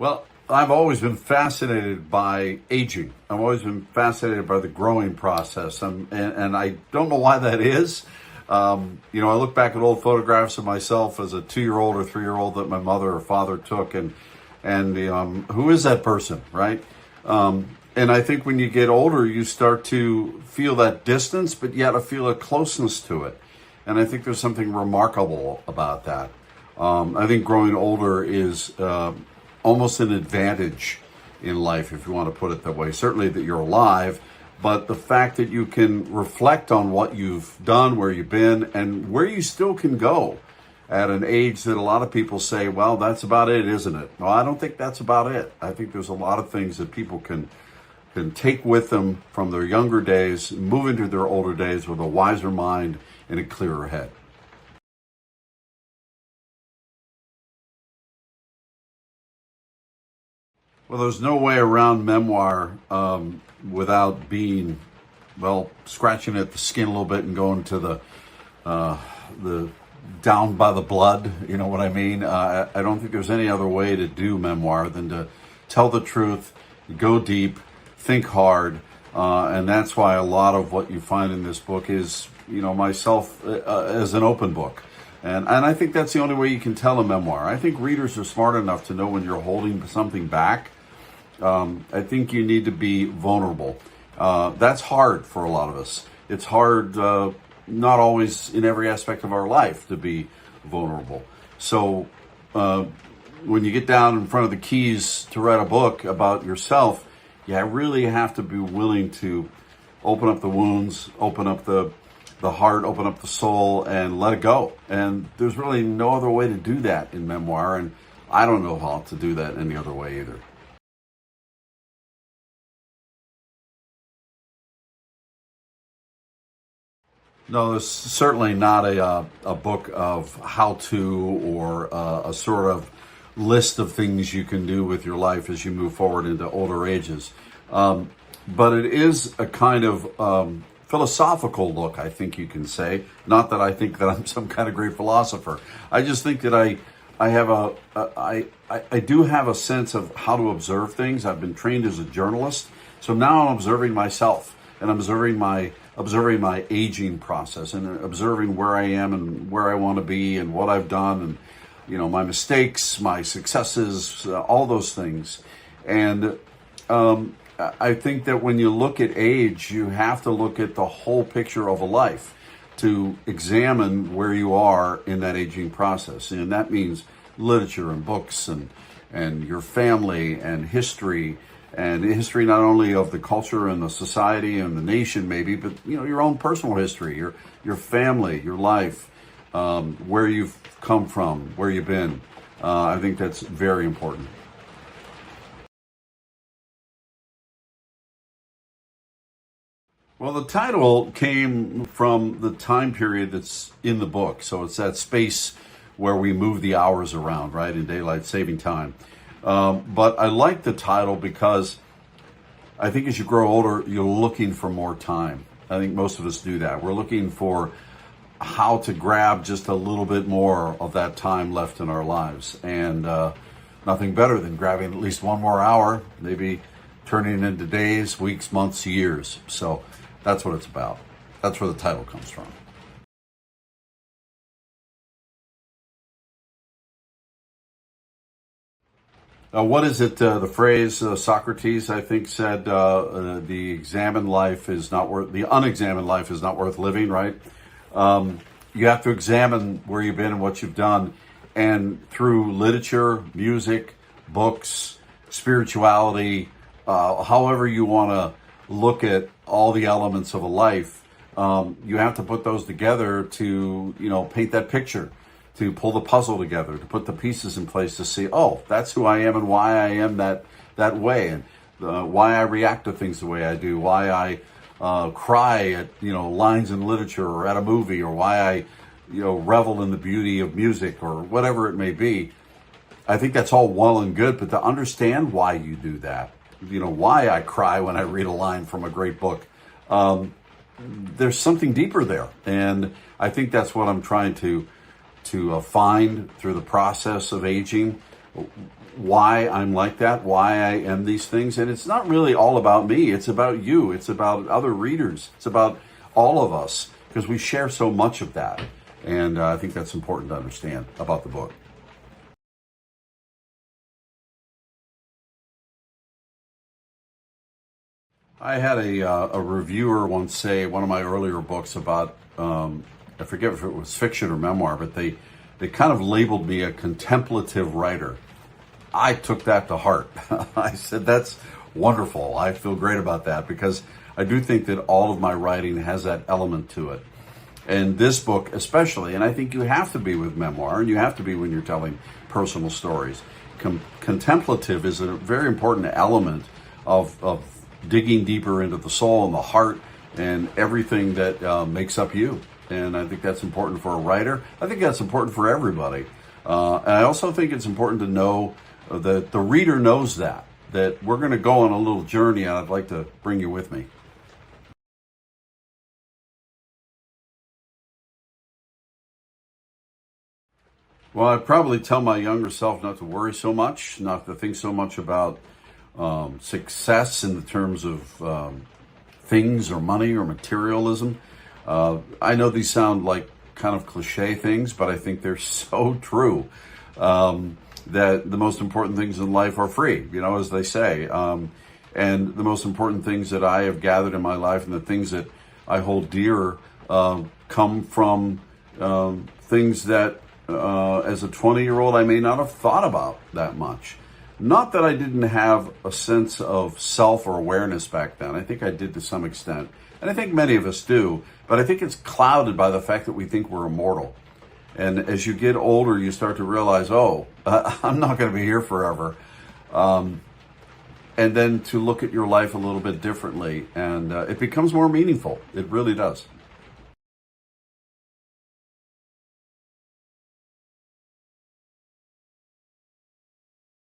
Well, I've always been fascinated by aging. I've always been fascinated by the growing process. And I don't know why that is. I look back at old photographs of myself as a 2-year-old or 3-year-old that my mother or father took, and who is that person, right? And I think when you get older, you start to feel that distance, but yet feel a closeness to it. And I think there's something remarkable about that. I think growing older is almost an advantage in life, if you want to put it that way. Certainly that you're alive, but the fact that you can reflect on what you've done, where you've been, and where you still can go at an age that a lot of people say, well, that's about it, isn't it? Well, I don't think that's about it. I think there's a lot of things that people can take with them from their younger days, move into their older days with a wiser mind and a clearer head. Well, there's no way around memoir without being, well, scratching at the skin a little bit and going to the down by the blood. You know what I mean? I don't think there's any other way to do memoir than to tell the truth, go deep, think hard, and that's why a lot of what you find in this book is, myself as an open book. And I think that's the only way you can tell a memoir. I think readers are smart enough to know when you're holding something back. I think you need to be vulnerable. That's hard for a lot of us. It's hard, not always in every aspect of our life, to be vulnerable. So when you get down in front of the keys to write a book about yourself, you really have to be willing to open up the wounds, open up the heart, open up the soul, and let it go. And there's really no other way to do that in memoir, and I don't know how to do that any other way either. No, it's certainly not a book of how-to or a sort of list of things you can do with your life as you move forward into older ages. But it is a kind of philosophical look, I think you can say. Not that I think that I'm some kind of great philosopher. I just think that I do have a sense of how to observe things. I've been trained as a journalist, so now I'm observing myself, and I'm observing my aging process, and observing where I am and where I want to be and what I've done, and my mistakes, my successes, all those things. And I think that when you look at age, you have to look at the whole picture of a life to examine where you are in that aging process. And that means literature and books and your family and history not only of the culture and the society and the nation maybe, but your own personal history, your family, your life, where you've come from, where you've been. I think that's very important. Well, the title came from the time period that's in the book. So it's that space where we move the hours around, right, in daylight saving time. But I like the title because I think as you grow older, you're looking for more time. I think most of us do that. We're looking for how to grab just a little bit more of that time left in our lives. And nothing better than grabbing at least one more hour, maybe turning into days, weeks, months, years. So that's what it's about. That's where the title comes from. What is it? The phrase Socrates, I think, said the unexamined life is not worth living. Right? You have to examine where you've been and what you've done, and through literature, music, books, spirituality, however you want to look at all the elements of a life, you have to put those together to paint that picture, to pull the puzzle together, to put the pieces in place to see, oh, that's who I am and why I am that way, and why I react to things the way I do, why I cry at lines in literature or at a movie, or why I revel in the beauty of music or whatever it may be. I think that's all well and good, but to understand why you do that, why I cry when I read a line from a great book, there's something deeper there, and I think that's what I'm trying to find through the process of aging. why I'm like that, why I am these things. And it's not really all about me. It's about you. It's about other readers. It's about all of us, because we share so much of that. And I think that's important to understand about the book. I had a reviewer once say one of my earlier books about, I forget if it was fiction or memoir, but they kind of labeled me a contemplative writer. I took that to heart. I said, that's wonderful. I feel great about that, because I do think that all of my writing has that element to it. And this book especially, and I think you have to be with memoir, and you have to be when you're telling personal stories. Contemplative is a very important element of digging deeper into the soul and the heart and everything that makes up you. And I think that's important for a writer. I think that's important for everybody. And I also think it's important to know that the reader knows that we're going to go on a little journey, and I'd like to bring you with me. Well, I'd probably tell my younger self not to worry so much, not to think so much about success in the terms of things or money or materialism. I know these sound like kind of cliche things, but I think they're so true. That the most important things in life are free, as they say. And the most important things that I have gathered in my life and the things that I hold dear come from things that as a 20-year-old I may not have thought about that much. Not that I didn't have a sense of self or awareness back then. I think I did to some extent. And I think many of us do. But I think it's clouded by the fact that we think we're immortal. And as you get older, you start to realize, I'm not going to be here forever. And then to look at your life a little bit differently. And it becomes more meaningful. It really does.